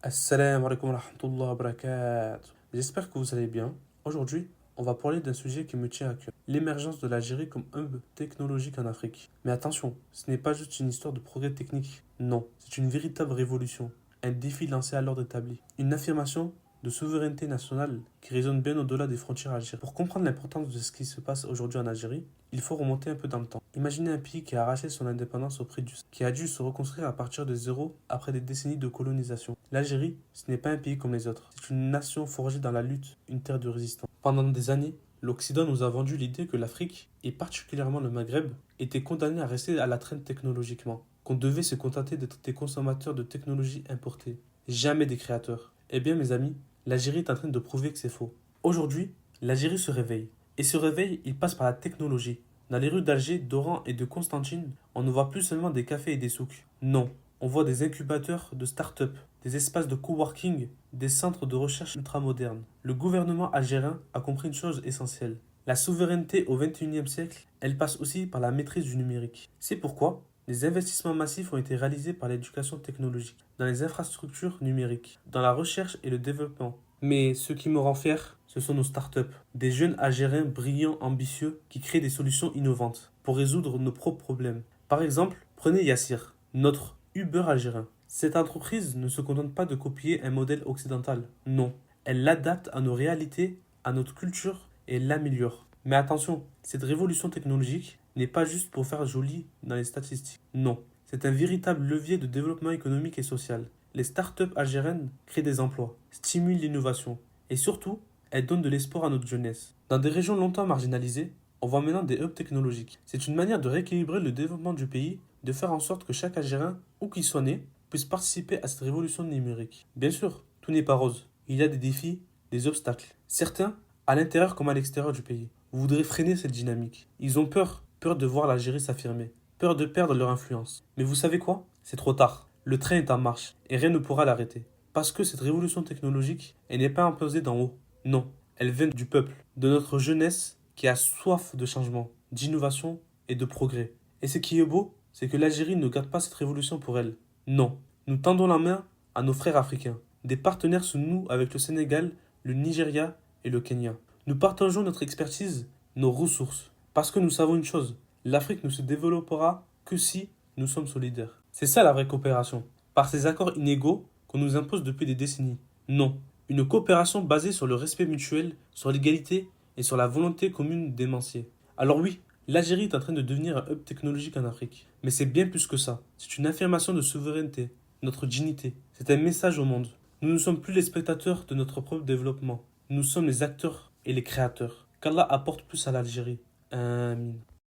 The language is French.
Assalamu alaikum wa rahmatullahi wa barakatuh. J'espère que vous allez bien. Aujourd'hui, on va parler d'un sujet qui me tient à cœur. L'émergence de l'Algérie comme hub technologique en Afrique. Mais attention, ce n'est pas juste une histoire de progrès technique. Non, c'est une véritable révolution. Un défi lancé à l'ordre établi. Une affirmation de souveraineté nationale qui résonne bien au-delà des frontières algériennes. Pour comprendre l'importance de ce qui se passe aujourd'hui en Algérie, il faut remonter un peu dans le temps. Imaginez un pays qui a arraché son indépendance au prix du sang, qui a dû se reconstruire à partir de zéro après des décennies de colonisation. L'Algérie, ce n'est pas un pays comme les autres. C'est une nation forgée dans la lutte, une terre de résistance. Pendant des années, l'Occident nous a vendu l'idée que l'Afrique, et particulièrement le Maghreb, était condamnée à rester à la traîne technologiquement, qu'on devait se contenter d'être des consommateurs de technologies importées, jamais des créateurs. Eh bien mes amis, l'Algérie est en train de prouver que c'est faux. Aujourd'hui, l'Algérie se réveille. Et ce réveil, il passe par la technologie. Dans les rues d'Alger, d'Oran et de Constantine, on ne voit plus seulement des cafés et des souks. Non, on voit des incubateurs de start-up, des espaces de coworking, des centres de recherche ultramodernes. Le gouvernement algérien a compris une chose essentielle. La souveraineté au XXIe siècle, elle passe aussi par la maîtrise du numérique. C'est pourquoi des investissements massifs ont été réalisés par l'éducation technologique, dans les infrastructures numériques, dans la recherche et le développement. Mais ce qui me rend fier, ce sont nos startups. Des jeunes Algériens brillants, ambitieux, qui créent des solutions innovantes pour résoudre nos propres problèmes. Par exemple, prenez Yassir, notre Uber algérien. Cette entreprise ne se contente pas de copier un modèle occidental. Non, elle l'adapte à nos réalités, à notre culture et l'améliore. Mais attention, cette révolution technologique n'est pas juste pour faire joli dans les statistiques. Non, c'est un véritable levier de développement économique et social. Les startups algériennes créent des emplois, stimulent l'innovation et surtout, elles donnent de l'espoir à notre jeunesse. Dans des régions longtemps marginalisées, on voit maintenant des hubs technologiques. C'est une manière de rééquilibrer le développement du pays, de faire en sorte que chaque Algérien, où qu'il soit né, puisse participer à cette révolution numérique. Bien sûr, tout n'est pas rose. Il y a des défis, des obstacles. Certains, à l'intérieur comme à l'extérieur du pays, voudraient freiner cette dynamique. Ils ont peur de voir l'Algérie s'affirmer, peur de perdre leur influence. Mais vous savez quoi? C'est trop tard. Le train est en marche et rien ne pourra l'arrêter. Parce que cette révolution technologique, elle n'est pas imposée d'en haut. Non, elle vient du peuple, de notre jeunesse qui a soif de changement, d'innovation et de progrès. Et ce qui est beau, c'est que l'Algérie ne garde pas cette révolution pour elle. Non, nous tendons la main à nos frères africains. Des partenaires se nouent avec le Sénégal, le Nigeria et le Kenya. Nous partageons notre expertise, nos ressources. Parce que nous savons une chose, l'Afrique ne se développera que si nous sommes solidaires. C'est ça la vraie coopération. Par ces accords inégaux qu'on nous impose depuis des décennies. Non, une coopération basée sur le respect mutuel, sur l'égalité et sur la volonté commune d'émancier. Alors oui, l'Algérie est en train de devenir un hub technologique en Afrique. Mais c'est bien plus que ça. C'est une affirmation de souveraineté, notre dignité. C'est un message au monde. Nous ne sommes plus les spectateurs de notre propre développement. Nous sommes les acteurs et les créateurs. Qu'Allah apporte plus à l'Algérie. Amin.